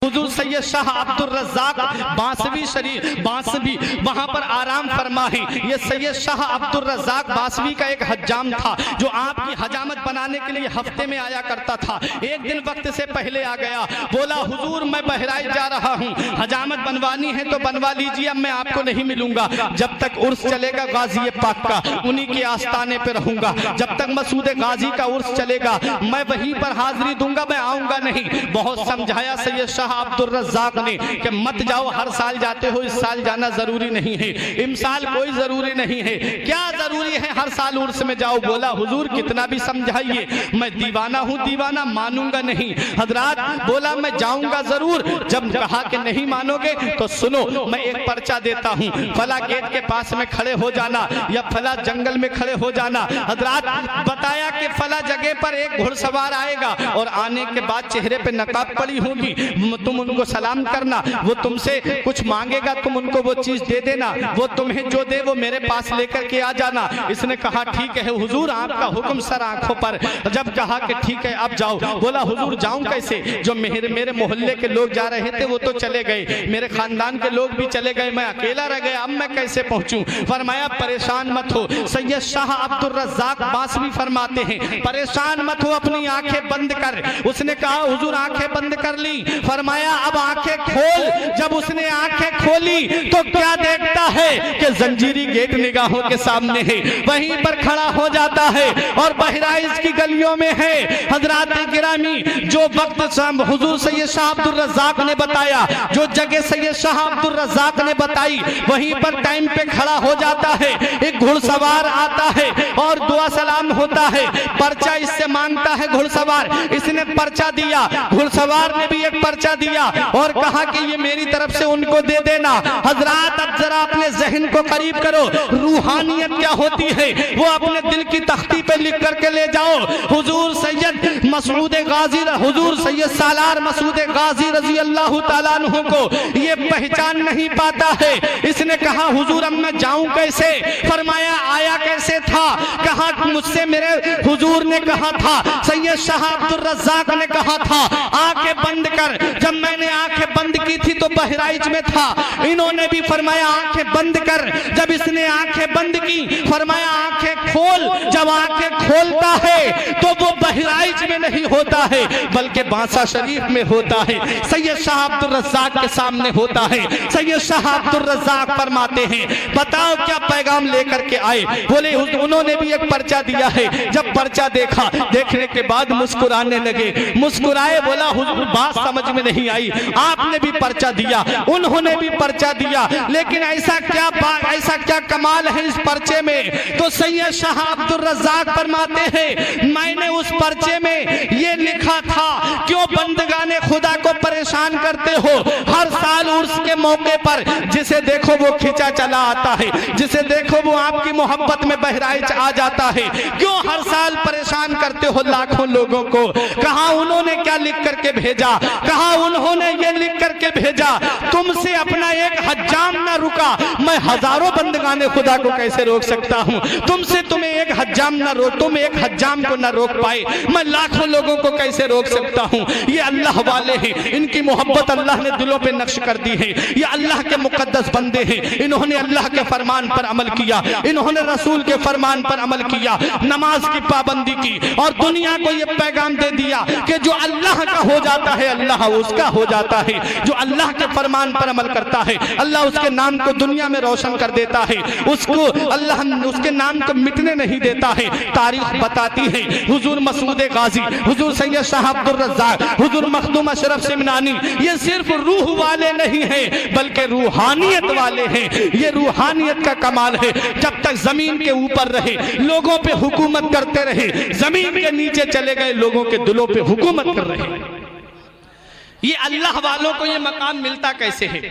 हुजूर सैयद शाह अब्दुल रज़्ज़ाक़ बासवी शरीफ बासवी वहाँ पर आराम फरमाए। ये सैयद शाह अब्दुल रज़्ज़ाक़ बासवी का एक हज्जाम था जो आपकी हजामत बनाने के लिए हफ्ते में आया करता था। एक दिन वक्त से पहले आ गया, बोला हुजूर मैं बहराइच जा रहा हूँ, हजामत बनवानी है तो बनवा लीजिए, अब मैं आपको नहीं मिलूंगा। जब तक उर्स चलेगा गाजी पाक का, उन्हीं के आस्थाने पे रहूंगा। जब तक मसूद गाजी का उर्स चलेगा मैं वहीं पर हाजिरी दूंगा, मैं आऊंगा नहीं। बहुत समझाया सैयद शाह अब्दुल रज़्ज़ाक़ ने कि मत जाओ, हर साल जाते हो, इस साल जाना जरूरी नहीं है, इमसाल कोई जरूरी नहीं है, क्या जरूरी है हर साल उर्स में जाओ। बोला हुजूर कितना भी समझाइए, मैं दीवाना हूँ, दीवाना मानूंगा नहीं। हजरात बोला मैं जाऊंगा जरूर। जब कहा कि नहीं मानोगे तो सुनो, मैं एक पर्चा देता हूँ, फला गेट के पास में खड़े हो जाना या फला जंगल में खड़े हो जाना। हजरात बताया कि फला जगह पर एक घुड़सवार आएगा और आने के बाद चेहरे पे नकाब पड़ी होगी, तुम उनको सलाम करना, वो तुमसे कुछ मांगेगा, तुम उनको वो चीज दे देना, वो तुम्हें जो दे वो मेरे पास लेकर के आ जाना। इसने कहा ठीक है हुजूर, आपका हुक्म सर आंखों पर। जब कहा कि ठीक है अब जाओ, बोला हुजूर जाऊं कैसे, जो मेरे मोहल्ले के लोग जा रहे थे वो तो चले गए, मेरे खानदान के लोग भी चले गए, मैं अकेला रह गया, अब मैं कैसे पहुंचूं। फरमाया परेशान मत हो। सैयद शाह अब्दुल रज़्ज़ाक़ बासवी फरमाते हैं परेशान मत हो, अपनी आंखें बंद कर। उसने कहा हुजूर आंखें बंद कर ली। फरमाया अब आंखें खोल। जब उसने आंखें खोली तो क्या देखता है कि जंजीरी गेट निगाहों के सामने है, वहीं पर खड़ा हो जाता है और बहराइच की गलियों में है। हजरात गिरामी, जो वक्त हुजूर सैयद शाह अब्दुल रज़्ज़ाक़ ने बताया, जो जगह सैयद शाह अब्दुल रज़्ज़ाक़ ने बताई, वहीं पर टाइम पे खड़ा हो जाता है। एक घुड़सवार आता है और दुआ सलाम होता है, पर्चा इससे मांगता है घुड़सवार, इसने पर्चा दिया, घुड़सवार ने भी एक पर्चा दिया और कहा कि ये मेरी तरफ से उनको दे देना। हजरात अब जरा अपने जहन को करीब करो, रूहानियत क्या होती है वो अपने दिल की तख्ती पे लिख करके ले जाओ। हुजूर सैयद मसूद गाजी, हुजूर सैयद सालार मसूद गाजी रजी अल्लाह ताला अन्हु को ये पहचान नहीं पाता है। इसने कहा हुजूर अब मैं जाऊं कैसे। फरमाया आया कैसे था। कहा मुझसे मेरे हुजूर ने कहा था, सैयद शाह अब्दुल रज़्ज़ाक़ ने कहा था आंखें बंद कर। जब मैंने आंखें बंद की थी तो बहराइच में था, इन्होंने भी फरमाया आंखें बंद कर। जब इसने आंखें बंद की फरमाया आंखें खोल। जब आंखें खोलता है तो वो बहराइच में नहीं होता है बल्कि बांसा शरीफ में होता है, सैयद शाह अब्दुल रज़्ज़ाक़ के सामने होता है। सैयद शाह अब्दुल रज़्ज़ाक़ फरमाते हैं बताओ क्या पैगाम लेकर के आए। बोले उन्होंने भी एक पर्चा दिया है। जब पर्चा देखा, देखने के बाद मुस्कुराने लगे, मुस्कुराए। बोला हुजूर बात समझ में नहीं आई, आपने भी पर्चा दिया, उन्होंने भी पर्चा दिया, लेकिन ऐसा क्या कमाल है इस पर्चे में। तो सैयद शाह अब्दुल रज़्ज़ाक़ फरमाते हैं मैंने उस पर्चे में ये लिखा था, क्यों बंदगाने खुदा को परेशान करते हो। हर साल उर्स के मौके पर जिसे देखो वो खिंचा चला आता है, जिसे देखो वो आपकी मोहब्बत में बहराइच आ जाता है, क्यों हर साल परेशान करते हो लाखों लोगों को। कहा उन्होंने क्या लिख करके भेजा, कहा उन्होंने ये लिख करके भेजा तुमसे अपना एक हज्जाम ना रुका, मैं हजारों बंदगाने खुदा को कैसे रोक सकता हूँ। तुमसे तुम्हें एक हज्जाम ना रोक, तुम एक हज्जाम को ना रोक पाए, मैं लाखों लोगों को कैसे रोक सकता हूँ। ये अल्लाह वाले हैं, इनकी मोहब्बत अल्लाह ने दिलों पे नक्श कर दी है। ये अल्लाह के मुकद्दस बंदे हैं, इन्होंने अल्लाह के फरमान पर अमल किया, इन्होंने रसूल के फरमान पर अमल किया, नमाज की पाबंदी की और दुनिया को ये पैगाम दे दिया कि जो अल्लाह का हो जाता है अल्लाह उसका हो जाता है। जो अल्लाह के फरमान पर अमल करता है अल्लाह उसके नाम को दुनिया में रोशन कर देता है, उसको अल्लाह उसके नाम को मिटने नहीं देता है। तारीख बताती है हुजूर मसूद गाजी, हुजूर सैयद शाह अब्दुल रज़्ज़ाक़, हुजूर मखदूम अशरफ सिमनानी ये सिर्फ रूह वाले नहीं हैं बल्कि रूहानियत वाले हैं। ये रूहानियत का कमाल है। जब तक जमीन के ऊपर रहे, लोगों पे हुकूमत करते रहे, जमीन के नीचे चले गए, लोगों के दिलों पे हुकूमत कर रहे। ये अल्लाह वालों को ये मकाम मिलता कैसे है,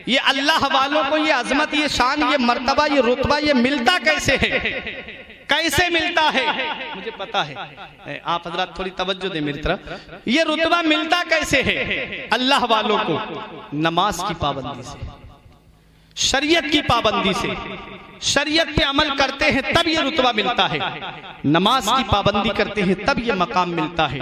ये अल्लाह वालों को ये अजमत, ये शान, ये मर्तबा, ये रुतबा ये मिलता कैसे है, कैसे मिलता है। मुझे पता है, आप हजरात थोड़ी तवज्जो दे मेरी तरफ। ये रुतबा मिलता कैसे है अल्लाह वालों को, नमाज की पाबंदी से, शरीयत की पाबंदी से। शरीयत पे अमल करते हैं तब ये रुतबा मिलता है, नमाज की पाबंदी करते हैं तब ये मकाम मिलता है।